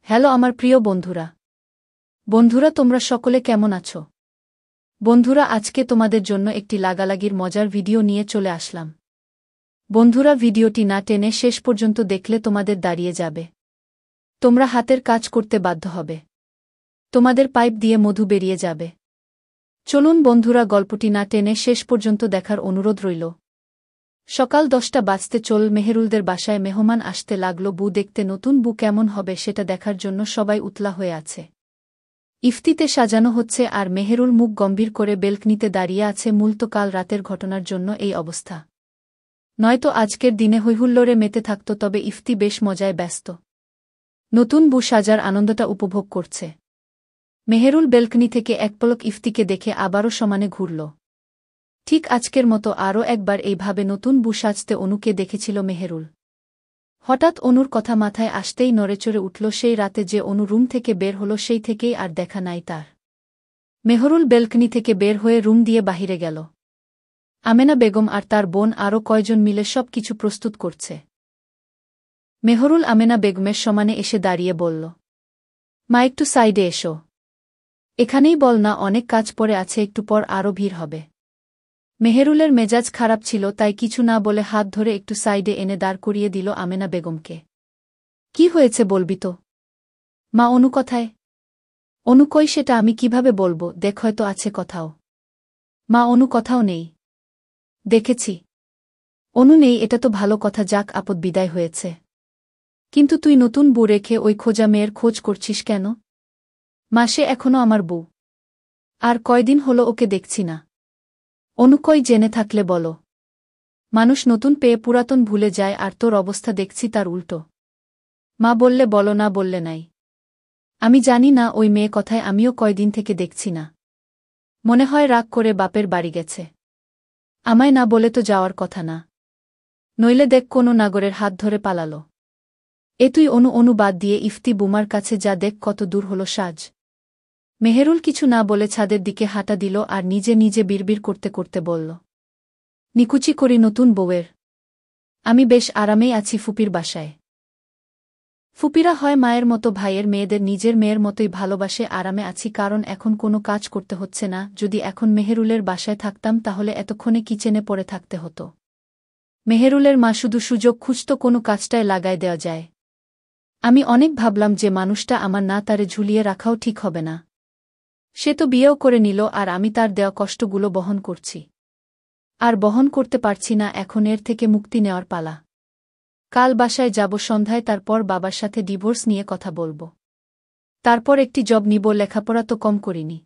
Hello আমার প্রিয় বন্ধুরা তোমরা সকলে কেমন আছো? বন্ধুরা আজকে তোমাদের জন্য একটি লাগালাগির মজার ভিডিও নিয়ে চলে আসলাম। বন্ধুরা ভিডিওটি না টেনে শেষ পর্যন্ত দেখলে তোমাদের দাঁড়িয়ে যাবে। তোমরা হাতের কাজ করতে বাধ্য হবে। তোমাদের পাইপ দিয়ে মধু বেরিয়ে যাবে। চলুন বন্ধুরা গল্পটি না টেনে শেষ পর্যন্ত দেখার অনুরোধ রইল। সকাল 10টা বাজতে চল মেহেরুলদের বাসায় মেহমান আসতে লাগল। বউ দেখতে নতুন বউ কেমন হবে সেটা দেখার জন্য সবাই উতলা হয়ে আছে। ইফতিতে সাজানো হচ্ছে আর মেহেরুল মুখ গম্ভীর করে বেলকনিতে দাঁড়িয়ে আছে। মূলত কাল রাতের ঘটনার জন্য এই অবস্থা। নয়তো আজকের দিনে হৈহুল্লোড়ে মেতে থাকত, তবে ইফতি বেশ মজায় ব্যস্ত। নতুন বউ সাজার আনন্দটা উপভোগ করছে। মেহেরুল বেলকনি থেকে এক পলক ইফতিকে দেখে আবারও সমানে ঘুরল। ঠিক আজকের মতো আরও একবার এইভাবে নতুন বউ সাজতে অনুকে দেখেছিল মেহেরুল। হঠাৎ অনুর কথা মাথায় আসতেই নড়েচড়ে উঠল। সেই রাতে যে অনু রুম থেকে বের হল সেই থেকেই আর দেখা নাই তার। মেহেরুল বেলকনি থেকে বের হয়ে রুম দিয়ে বাহিরে গেল। আমেনা বেগম আর তার বোন আরও কয়জন মিলে সব কিছু প্রস্তুত করছে। মেহেরুল আমেনা বেগমের সমানে এসে দাঁড়িয়ে বলল, মা একটু সাইডে এসো। এখানেই বল না, অনেক কাজ পড়ে আছে, একটু পর আরও ভিড় হবে। মেহেরুলের মেজাজ খারাপ ছিল, তাই কিছু না বলে হাত ধরে একটু সাইডে এনে দাঁড় করিয়ে দিল আমেনা বেগমকে। কি হয়েছে বলবি তো? মা অনু কোথায়? অনু কই সেটা আমি কিভাবে বলবো? দেখ হয়তো আছে কোথাও। মা অনু কোথাও নেই। দেখেছি। অনু নেই, এটা তো ভালো কথা, যাক আপদ বিদায় হয়েছে। কিন্তু তুই নতুন বউ রেখে ওই খোঁজা মেয়ের খোঁজ করছিস কেন? মা সে এখনো আমার বউ। আর কয়দিন হলো ওকে দেখছি না। অনু কই, জেনে থাকলে বলো। মানুষ নতুন পেয়ে পুরাতন ভুলে যায়, আর তোর অবস্থা দেখছি তার উল্টো। মা বললে বলো, না বললে নাই। আমি জানি না ওই মেয়ে কথায়, আমিও কয়দিন থেকে দেখছি না। মনে হয় রাগ করে বাপের বাড়ি গেছে। আমায় না বলে তো যাওয়ার কথা না। নইলে দেখ কোনো নাগরের হাত ধরে পালালো। এ তুই অনু বাদ দিয়ে ইফতি বুমার কাছে যা, দেখ কত দূর হলো সাজ। মেহেরুল কিছু না বলে ছাদের দিকে হাঁটা দিল আর নিজে নিজে বিড়বিড় করতে করতে বলল, নিকুচি করি নতুন বউয়ের। আমি বেশ আরামেই আছি ফুপির বাসায়। ফুপিরা হয় মায়ের মতো ভাইয়ের মেয়েদের নিজের মেয়ের মতোই ভালোবাসে। আরামে আছি কারণ এখন কোনো কাজ করতে হচ্ছে না। যদি এখন মেহেরুলের বাসায় থাকতাম তাহলে এতক্ষণে কিচেনে পড়ে থাকতে হতো। মেহেরুলের মা শুধু সুযোগ খুঁজত কোনো কাজটায় লাগায় দেওয়া যায়। আমি অনেক ভাবলাম যে মানুষটা আমার না, তারে ঝুলিয়ে রাখাও ঠিক হবে না। সে তো বিয়েও করে নিল আর আমি তার দেওয়া কষ্টগুলো বহন করছি। আর বহন করতে পারছি না, এখন এর থেকে মুক্তি নেওয়ার পালা। কাল বাসায় যাব সন্ধ্যায়, তারপর বাবার সাথে ডিভোর্স নিয়ে কথা বলবো। তারপর একটি জব নিব, লেখাপড়া তো কম করিনি।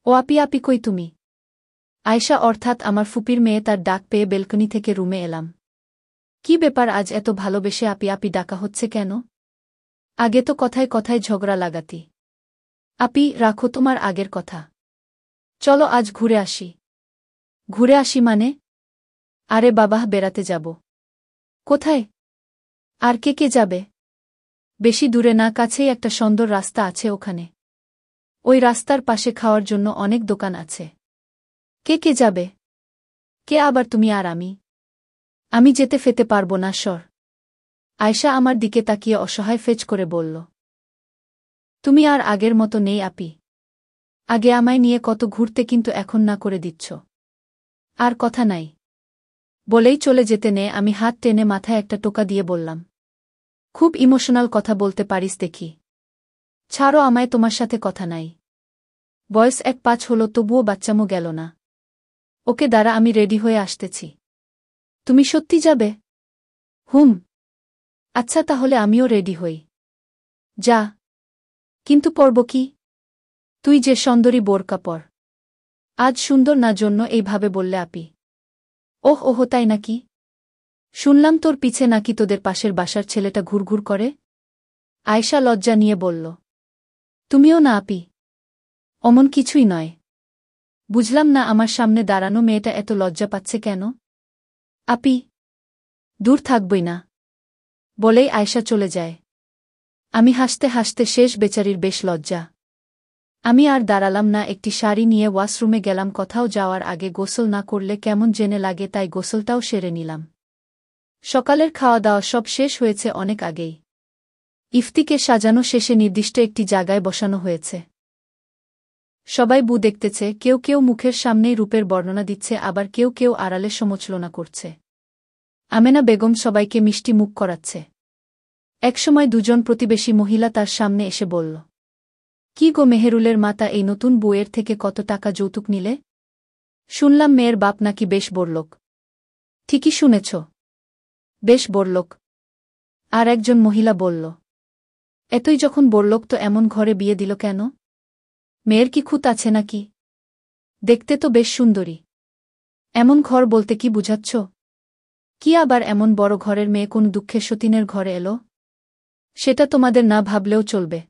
ও আপি কই তুমি? আয়শা অর্থাৎ আমার ফুপির মেয়ে, তার ডাক পেয়ে বেলকনি থেকে রুমে এলাম। কি ব্যাপার, আজ এত ভালোবেসে আপি ডাকা হচ্ছে কেন? আগে তো কথায় কথায় ঝগড়া লাগাতি। আপি রাখো তোমার আগের কথা। চলো আজ ঘুরে আসি। ঘুরে আসি মানে? আরে বাবাহ, বেড়াতে যাব। কোথায়? আর কে যাবে? বেশি দূরে না, কাছেই একটা সুন্দর রাস্তা আছে ওখানে। ওই রাস্তার পাশে খাওয়ার জন্য অনেক দোকান আছে। কে যাবে? কে আবার, তুমি আর আমি? আমি যেতে ফেতে পারবো না, সর। আয়শা আমার দিকে তাকিয়ে অসহায় ফেচ করে বলল, তুমি আর আগের মতো নেই আপি। আগে আমায় নিয়ে কত ঘুরতে, কিন্তু এখন না করে দিচ্ছ। আর কথা নাই। বলেই চলে যেতে নে আমি হাত টেনে মাথায় একটা টোকা দিয়ে বললাম, খুব ইমোশনাল কথা বলতে পারিস দেখি। ছাড়ো আমায়, তোমার সাথে কথা নাই। বয়স 1-5 হলো, তবুও বাচ্চামো গেল না। ওকে দাঁড়া, আমি রেডি হয়ে আসতেছি। তুমি সত্যি যাবে? হুম। আচ্ছা তাহলে আমিও রেডি হই। যা। কিন্তু পরব কি? তুই যে সুন্দরী, বোরকা পর। আজ সুন্দর না জন্য এইভাবে বললে আপি? ওহ তাই নাকি? শুনলাম তোর পিছে নাকি তোদের পাশের বাসার ছেলেটা ঘুরঘুর করে। আয়শা লজ্জা নিয়ে বলল, তুমিও না আপি? অমন কিছুই নয়। বুঝলাম না আমার সামনে দাঁড়ানো মেয়েটা এত লজ্জা পাচ্ছে কেন? আপি দূর থাকবই না। বলেই আয়শা চলে যায়। আমি হাসতে হাসতে শেষ, বেচারির বেশ লজ্জা। আমি আর দাঁড়ালাম না, একটি শাড়ি নিয়ে ওয়াশরুমে গেলাম। কোথাও যাওয়ার আগে গোসল না করলে কেমন জেনে লাগে, তাই গোসলটাও সেরে নিলাম। সকালের খাওয়া দাওয়া সব শেষ হয়েছে অনেক আগেই। ইফতিকে সাজানো শেষে নির্দিষ্ট একটি জায়গায় বসানো হয়েছে। সবাই বু দেখতেছে, কেউ কেউ মুখের সামনেই রূপের বর্ণনা দিচ্ছে, আবার কেউ কেউ আড়ালে সমালোচনা করছে। আমেনা বেগম সবাইকে মিষ্টি মুখ করাচ্ছে। একসময় দুজন প্রতিবেশী মহিলা তার সামনে এসে বলল, কি গো মেহেরুলের মাতা, এই নতুন বউয়ের থেকে কত টাকা যৌতুক নিলে? শুনলাম মেয়ের বাপ নাকি বেশ বড়লোক। ঠিকই শুনেছ, বেশ বড়লোক। আর একজন মহিলা বলল, এতই যখন বড়লোক তো এমন ঘরে বিয়ে দিল কেন? মেয়ের কি খুঁত আছে নাকি? দেখতে তো বেশ সুন্দরী। এমন ঘর বলতে কি বুঝাচ্ছ? কি আবার এমন বড় ঘরের মেয়ে কোন দুঃখের সতীনের ঘরে এলো? সেটা তোমাদের না ভাবলেও চলবে।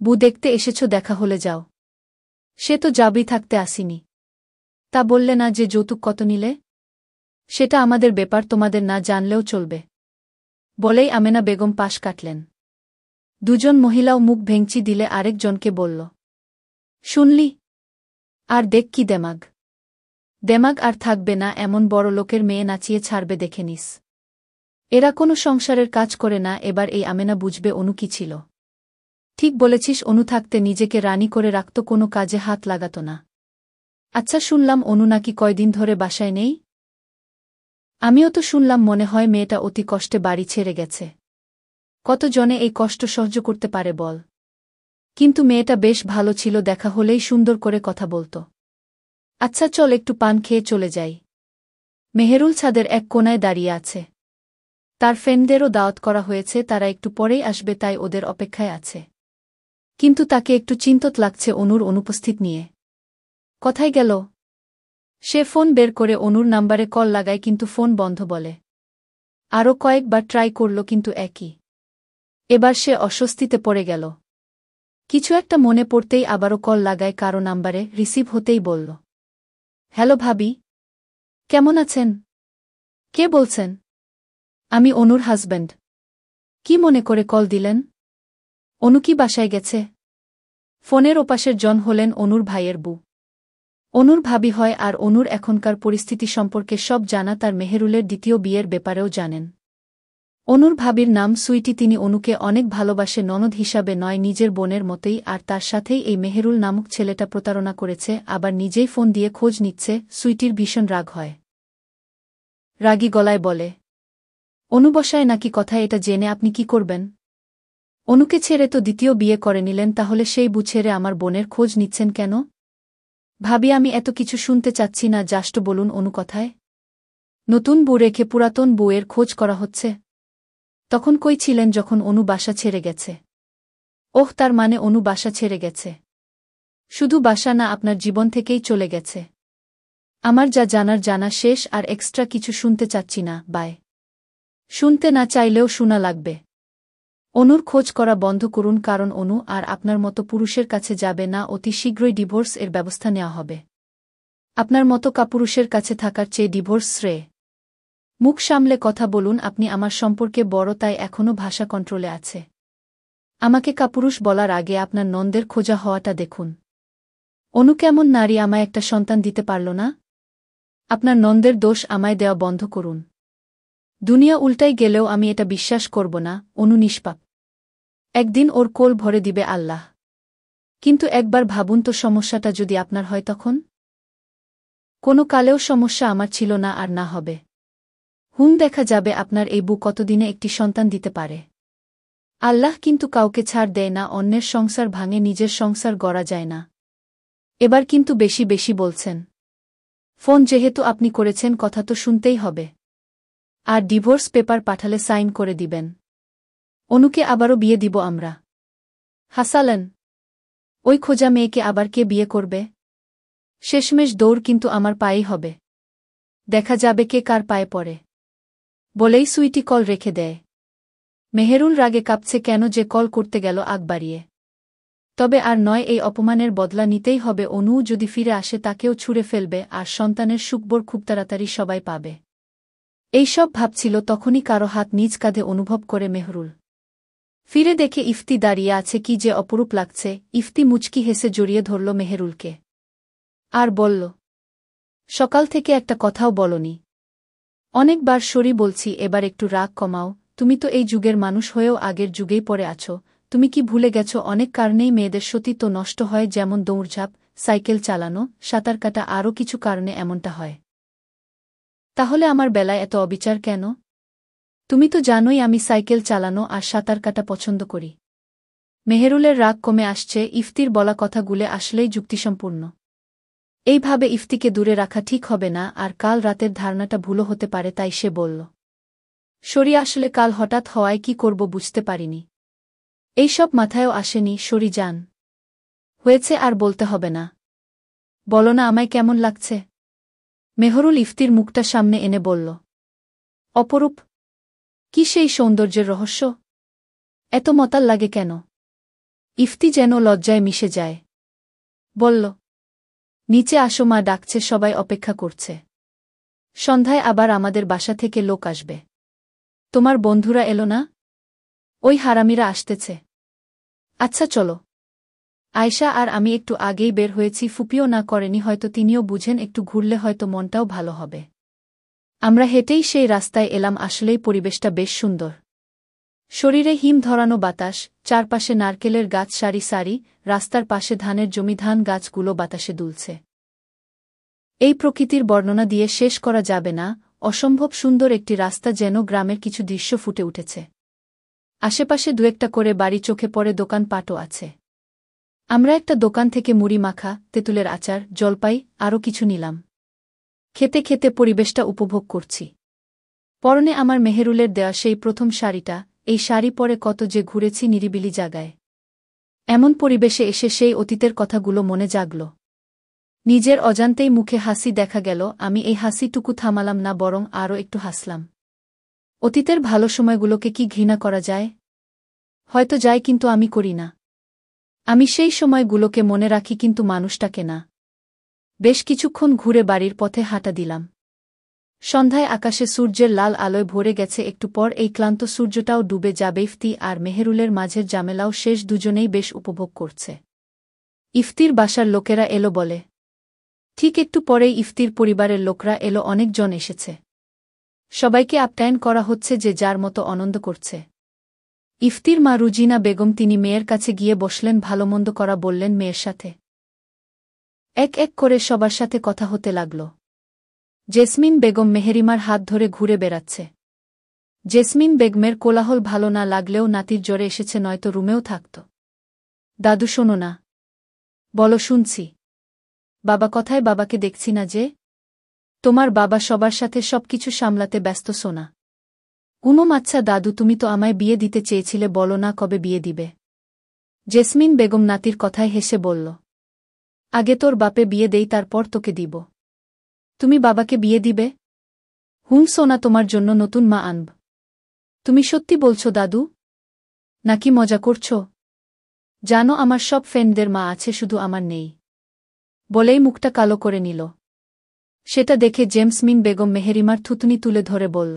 বু দেখতে এসেছ, দেখা হলে যাও। সে তো যাবই, থাকতে আসিনি। তা বললে না যে যৌতুক কত নিলে? সেটা আমাদের ব্যাপার, তোমাদের না জানলেও চলবে। বলেই আমেনা বেগম পাশ কাটলেন। দুজন মহিলাও মুখ ভেঙচি দিলে আরেকজনকে বলল, শুনলি? আর দেখ কি দেমাগ। দেমাগ আর থাকবে না, এমন বড় লোকের মেয়ে নাচিয়ে ছাড়বে, দেখে নিস। এরা কোনো সংসারের কাজ করে না। এবার এই আমেনা বুঝবে অনু কি ছিল। ঠিক বলেছিস, অনু থাকতে নিজেকে রানী করে রাখত, কোনো কাজে হাত লাগাত না। আচ্ছা, শুনলাম অনু নাকি কয়দিন ধরে বাসায় নেই? আমিও তো শুনলাম, মনে হয় মেয়েটা অতি কষ্টে বাড়ি ছেড়ে গেছে। কতজনে এই কষ্ট সহ্য করতে পারে বল? কিন্তু মেয়েটা বেশ ভালো ছিল, দেখা হলেই সুন্দর করে কথা বলত। আচ্ছা চল, একটু পান খেয়ে চলে যাই। মেহেরুল ছাদের এক কোণায় দাঁড়িয়ে আছে। তার ফ্রেন্ডদেরও দাওয়াত করা হয়েছে, তারা একটু পরেই আসবে, তাই ওদের অপেক্ষায় আছে। কিন্তু তাকে একটু চিন্তিত লাগছে অনুর অনুপস্থিত নিয়ে। কোথায় গেল? সে ফোন বের করে অনুর নাম্বারে কল লাগায়, কিন্তু ফোন বন্ধ বলে। আরও কয়েকবার ট্রাই করল, কিন্তু একই। এবার সে অস্বস্তিতে পড়ে গেল। কিছু একটা মনে পড়তেই আবারও কল লাগায় কারো নাম্বারে, রিসিভ হতেই বলল, হ্যালো ভাবি, কেমন আছেন? কে বলছেন? আমি অনুর হাজব্যান্ড। কি মনে করে কল দিলেন? অনু কি বাসায় গেছে? ফোনের ওপাশের জন হলেন অনুর ভাইয়ের বউ। অনুর ভাবি হয়, আর অনুর এখনকার পরিস্থিতি সম্পর্কে সব জানা, তার মেহেরুলের দ্বিতীয় বিয়ের ব্যাপারেও জানেন। অনুর ভাবির নাম সুইটি, তিনি অনুকে অনেক ভালোবাসে, ননদ হিসাবে নয়, নিজের বোনের মতোই। আর তার সাথেই এই মেহেরুল নামক ছেলেটা প্রতারণা করেছে, আবার নিজেই ফোন দিয়ে খোঁজ নিচ্ছে। সুইটির ভীষণ রাগ হয়। রাগী গলায় বলে, অনু বসায় নাকি কথা, এটা জেনে আপনি কি করবেন? অনুকে ছেড়ে তো দ্বিতীয় বিয়ে করে নিলেন, তাহলে সেই বউ ছেড়ে আমার বোনের খোঁজ নিচ্ছেন কেন? ভাবি, আমি এত কিছু শুনতে চাচ্ছি না, জাস্ট বলুন অনু কথায়। নতুন বউ রেখে পুরাতন বউয়ের খোঁজ করা হচ্ছে? তখন কই ছিলেন যখন অনু বাসা ছেড়ে গেছে? ওহ, তার মানে অনু বাসা ছেড়ে গেছে। শুধু বাসা না, আপনার জীবন থেকেই চলে গেছে। আমার যা জানার জানা শেষ, আর এক্সট্রা কিছু শুনতে চাচ্ছি না, বাই। শুনতে না চাইলেও শোনা লাগবে। অনুর খোঁজ করা বন্ধ করুন, কারণ অনু আর আপনার মতো পুরুষের কাছে যাবে না। অতি শীঘ্রই ডিভোর্স এর ব্যবস্থা নেওয়া হবে। আপনার মতো কাপুরুষের কাছে থাকার চেয়ে ডিভোর্স শ্রেয়। মুখ সামলে কথা বলুন, আপনি আমার সম্পর্কে বড়, তাই এখনও ভাষা কন্ট্রোলে আছে। আমাকে কাপুরুষ বলার আগে আপনার নন্দের খোঁজা হওয়াটা দেখুন। অনু কেমন নারী, আমায় একটা সন্তান দিতে পারল না? আপনার নন্দের দোষ, আমায় দেওয়া বন্ধ করুন। দুনিয়া উল্টাই গেলেও আমি এটা বিশ্বাস করব না, অনু নিষ্পাপ। একদিন ওর কোল ভরে দিবে আল্লাহ। কিন্তু একবার ভাবুন তো, সমস্যাটা যদি আপনার হয় তখন? কোনো কালেও সমস্যা আমার ছিল না, আর না হবে। দেখা যাবে আপনার এই বউ কতদিনে একটি সন্তান দিতে পারে। আল্লাহ কিন্তু কাউকে ছাড় দেয় না, অন্যের সংসার ভাঙে নিজের সংসার গড়া যায় না। এবার কিন্তু বেশি বেশি বলছেন। ফোন যেহেতু আপনি করেছেন, কথা তো শুনতেই হবে। আর ডিভোর্স পেপার পাঠালে সাইন করে দিবেন। অনুকে আবারও বিয়ে দিব আমরা। হাসালেন, ওই খোঁজা মেয়েকে আবার কে বিয়ে করবে? শেষমেশ দৌড় কিন্তু আমার পায়েই হবে। দেখা যাবে কে কার পায়ে পড়ে। বলেই সুইটি কল রেখে দেয়। মেহেরুল রাগে কাঁপছে, কেন যে কল করতে গেল আগ বাড়িয়ে। তবে আর নয়, এই অপমানের বদলা নিতেই হবে। অনুও যদি ফিরে আসে, তাকেও ছুঁড়ে ফেলবে, আর সন্তানের সুখবর খুব তাড়াতাড়ি সবাই পাবে। এইসব ভাবছিল, তখনই কারো হাত নিজ কাঁধে অনুভব করে মেহরুল। ফিরে দেখে ইফতি দাঁড়িয়ে আছে। কি যে অপরূপ লাগছে। ইফতি মুচকি হেসে জড়িয়ে ধরল মেহেরুলকে। আর বলল, সকাল থেকে একটা কথাও বলনি। অনেকবার সরি বলছি, এবার একটু রাগ কমাও। তুমি তো এই যুগের মানুষ হয়েও আগের যুগেই পড়ে আছো, তুমি কি ভুলে গেছো অনেক কারণেই মেয়েদের সতীত্ব নষ্ট হয়, যেমন দৌড়ঝাঁপ, সাইকেল চালানো, সাঁতার কাটা, আরও কিছু কারণে এমনটা হয়। তাহলে আমার বেলায় এত অবিচার কেন? তুমি তো জানোই আমি সাইকেল চালানো আর সাঁতার কাটা পছন্দ করি। মেহেরুলের রাগ কমে আসছে, ইফতির বলা কথাগুলো আসলেই যুক্তিসম্পূর্ণ। এইভাবে ইফতিকে দূরে রাখা ঠিক হবে না, আর কাল রাতের ধারণাটা ভুলও হতে পারে, তাই সে বলল। শরী আসলে কাল হঠাৎ হওয়ায় কি করব বুঝতে পারিনি। এইসব মাথায়ও আসেনি। শরী যান, হয়েছে, আর বলতে হবে না। বলো না আমায় কেমন লাগছে। মেহরুল ইফতির মুখটা সামনে এনে বলল। অপরূপ। কি সেই সৌন্দর্যের রহস্য? এত মতাল লাগে কেন? ইফতি যেন লজ্জায় মিশে যায়। বলল, নিচে আসো, মা ডাকছে, সবাই অপেক্ষা করছে। সন্ধ্যায় আবার আমাদের বাসা থেকে লোক আসবে। তোমার বন্ধুরা এলো না? ওই হারামিরা আসতেছে। আচ্ছা চলো। আয়শা আর আমি একটু আগেই বের হয়েছি, ফুপিও না করেনি, হয়তো তিনিও বুঝেন একটু ঘুরলে হয়তো মনটাও ভালো হবে। আমরা হেঁটেই সেই রাস্তায় এলাম। আসলেই পরিবেশটা বেশ সুন্দর। শরীরে হিম ধরানো বাতাস, চারপাশে নারকেলের গাছ সারি সারি, রাস্তার পাশে ধানের জমি, ধান গাছগুলো বাতাসে দুলছে। এই প্রকৃতির বর্ণনা দিয়ে শেষ করা যাবে না। অসম্ভব সুন্দর একটি রাস্তা, যেন গ্রামের কিছু দৃশ্য ফুটে উঠেছে। আশেপাশে দুয়েকটা করে বাড়ি চোখে পড়ে, দোকানপাটও আছে। আমরা একটা দোকান থেকে মুড়ি মাখা, তেঁতুলের আচার, জলপাই, আরও কিছু নিলাম। খেতে খেতে পরিবেশটা উপভোগ করছি। পরনে আমার মেহেরুলের দেয়া সেই প্রথম শাড়িটা। এই শাড়ি পরে কত যে ঘুরেছি নিরিবিলি জায়গায়। এমন পরিবেশে এসে সেই অতীতের কথাগুলো মনে জাগল। নিজের অজান্তেই মুখে হাসি দেখা গেল। আমি এই হাসিটুকু থামালাম না, বরং আরও একটু হাসলাম। অতীতের ভালো সময়গুলোকে কি ঘৃণা করা যায়? হয়তো যায়, কিন্তু আমি করি না। আমি সেই সময়গুলোকে মনে রাখি, কিন্তু মানুষটাকে না। বেশ কিছুক্ষণ ঘুরে বাড়ির পথে হাঁটা দিলাম। সন্ধ্যায় আকাশে সূর্যের লাল আলোয় ভরে গেছে। একটু পর এই ক্লান্ত সূর্যটাও ডুবে যাবে। ইফতি আর মেহেরুলের মাঝের জামেলাও শেষ, দুজনেই বেশ উপভোগ করছে। ইফতির বাসার লোকেরা এলো বলে। ঠিক একটু পরেই ইফতির পরিবারের লোকরা এলো। অনেকজন এসেছে। সবাইকে আপ্যায়ন করা হচ্ছে, যে যার মতো আনন্দ করছে। ইফতির মা রুজিনা বেগম, তিনি মেয়ের কাছে গিয়ে বসলেন, ভালোমন্দ করা বললেন মেয়ের সাথে। এক এক করে সবার সাথে কথা হতে লাগল। জেসমিন বেগম মেহেরিমার হাত ধরে ঘুরে বেড়াচ্ছে। জেসমিন বেগমের কোলাহল ভালো না লাগলেও নাতির জ্বরে এসেছে, নয়তো রুমেও থাকত। দাদু শোনো না। বলো, শুনছি। বাবা কথায়? বাবাকে দেখছি না যে। তোমার বাবা সবার সাথে সবকিছু সামলাতে ব্যস্ত। সোনা আচ্ছা দাদু, তুমি তো আমায় বিয়ে দিতে চেয়েছিলে, বলো না কবে বিয়ে দিবে? জেসমিন বেগম নাতির কথায় হেসে বলল। আগে তোর বাপে বিয়ে দেই, তারপর তোকে দিব। তুমি বাবাকে বিয়ে দিবে? সোনা, তোমার জন্য নতুন মা আনব। তুমি সত্যি বলছো দাদু? নাকি মজা করছো? জানো, আমার সব ফ্রেন্ডদের মা আছে, শুধু আমার নেই। বলেই মুখটা কালো করে নিল। সেটা দেখে জেসমিন বেগম মেহেরিমার থুতনি তুলে ধরে বলল।